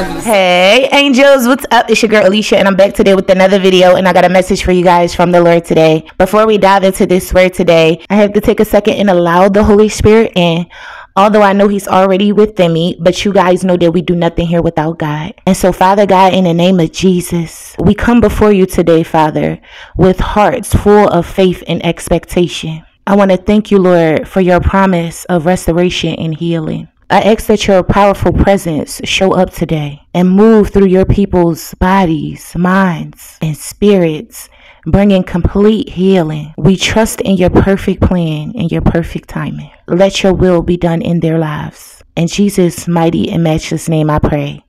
Hey angels, what's up? It's your girl Alicia and I'm back today with another video, and I got a message for you guys from the Lord today. Before we dive into this word today, I have to take a second and allow the Holy Spirit in. Although I know he's already within me, but you guys know that we do nothing here without God. And so Father God, in the name of Jesus, we come before you today, Father, with hearts full of faith and expectation. I want to thank you, Lord, for your promise of restoration and healing. I ask that your powerful presence show up today and move through your people's bodies, minds, and spirits, bringing complete healing. We trust in your perfect plan and your perfect timing. Let your will be done in their lives. In Jesus' mighty and matchless name I pray.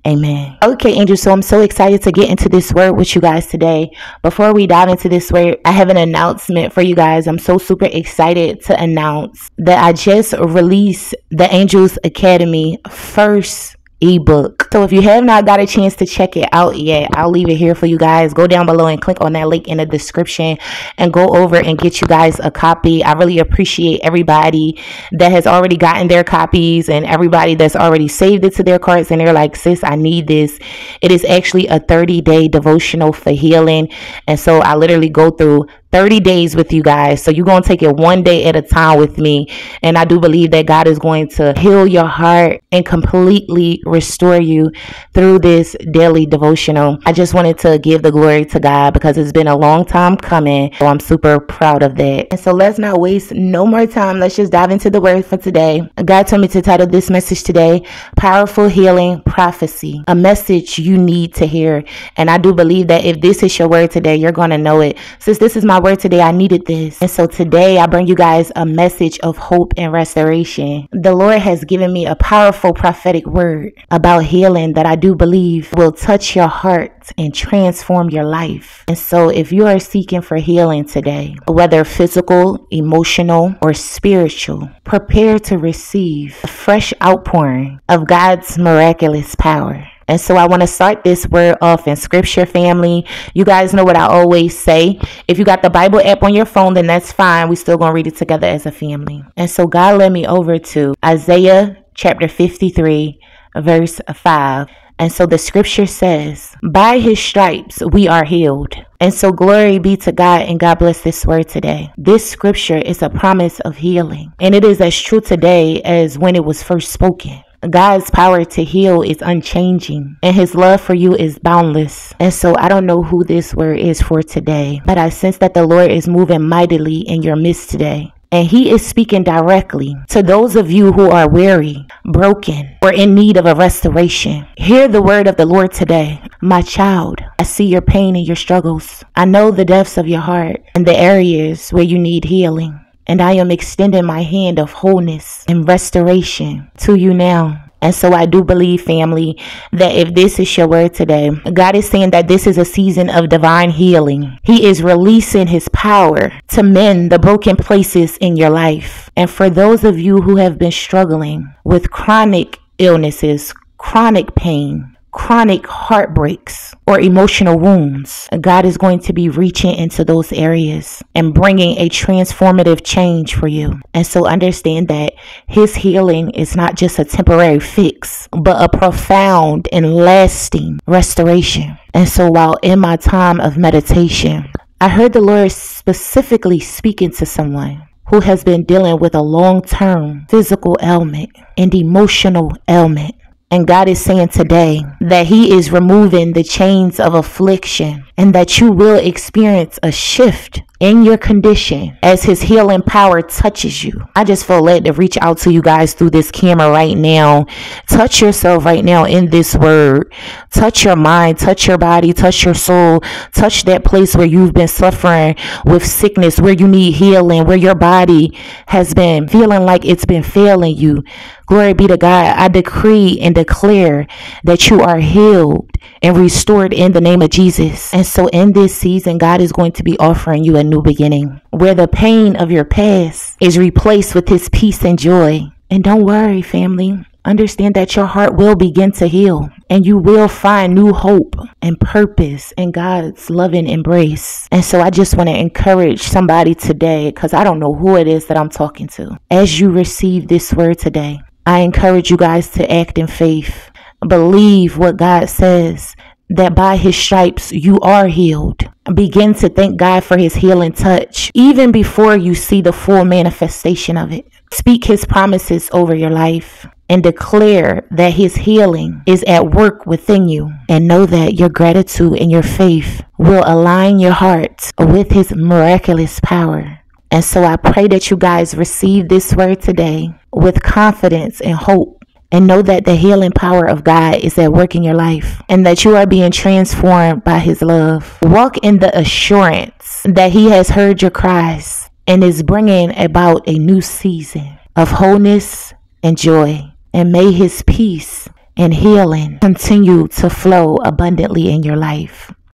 Amen. Okay, angels, so I'm so excited to get into this word with you guys today. Before we dive into this word, I have an announcement for you guys. I'm so super excited to announce that I just released the Angels Academy first ebook. So if you have not got a chance to check it out yet, I'll leave it here for you guys. Go down below and click on that link in the description and go over and get you guys a copy. I really appreciate everybody that has already gotten their copies and everybody that's already saved it to their carts and they're like, sis, I need this. It is actually a 30-day devotional for healing. And so I literally go through 30 days with you guys. So you're going to take it one day at a time with me. And I do believe that God is going to heal your heart and completely restore you through this daily devotional. I just wanted to give the glory to God because it's been a long time coming. So I'm super proud of that. And so let's not waste no more time. Let's just dive into the word for today. God told me to title this message today, Powerful Healing Prophecy, a message you need to hear. And I do believe that if this is your word today, you're going to know it. Since this is my word today, I needed this. And so today I bring you guys a message of hope and restoration. The Lord has given me a powerful prophetic word about healing that I do believe will touch your heart and transform your life. And so if you are seeking for healing today, whether physical, emotional, or spiritual, prepare to receive a fresh outpouring of God's miraculous power. And so I want to start this word off in scripture, family. You guys know what I always say. If you got the Bible app on your phone, then that's fine. We still going to read it together as a family. And so God led me over to Isaiah chapter 53, verse 5. And so the scripture says, by his stripes we are healed. And so glory be to God, and God bless this word today. This scripture is a promise of healing, and it is as true today as when it was first spoken. God's power to heal is unchanging, and his love for you is boundless. And so I don't know who this word is for today, but I sense that the Lord is moving mightily in your midst today. And he is speaking directly to those of you who are weary, broken, or in need of a restoration. Hear the word of the Lord today. My child, I see your pain and your struggles. I know the depths of your heart and the areas where you need healing. And I am extending my hand of wholeness and restoration to you now. And so I do believe, family, that if this is your word today, God is saying that this is a season of divine healing. He is releasing his power to mend the broken places in your life. And for those of you who have been struggling with chronic illnesses, chronic pain, chronic heartbreaks, or emotional wounds, God is going to be reaching into those areas and bringing a transformative change for you. And so understand that his healing is not just a temporary fix, but a profound and lasting restoration. And so while in my time of meditation, I heard the Lord specifically speaking to someone who has been dealing with a long-term physical ailment and emotional ailment. And God is saying today that he is removing the chains of affliction and that you will experience a shift in your condition as his healing power touches you. I just feel led to reach out to you guys through this camera right now. Touch yourself right now in this word. Touch your mind, touch your body, touch your soul. Touch that place where you've been suffering with sickness, where you need healing, where your body has been feeling like it's been failing you. Glory be to God. I decree and declare that you are healed and restored in the name of Jesus. And so in this season, God is going to be offering you a new beginning where the pain of your past is replaced with his peace and joy. And don't worry, family. Understand that your heart will begin to heal and you will find new hope and purpose in God's loving embrace. And so I just want to encourage somebody today, because I don't know who it is that I'm talking to. As you receive this word today, I encourage you guys to act in faith. Believe what God says, that by his stripes you are healed. Begin to thank God for his healing touch, even before you see the full manifestation of it. Speak his promises over your life and declare that his healing is at work within you. And know that your gratitude and your faith will align your heart with his miraculous power. And so I pray that you guys receive this word today with confidence and hope. And know that the healing power of God is at work in your life, and that you are being transformed by his love. Walk in the assurance that he has heard your cries and is bringing about a new season of wholeness and joy. And may his peace and healing continue to flow abundantly in your life.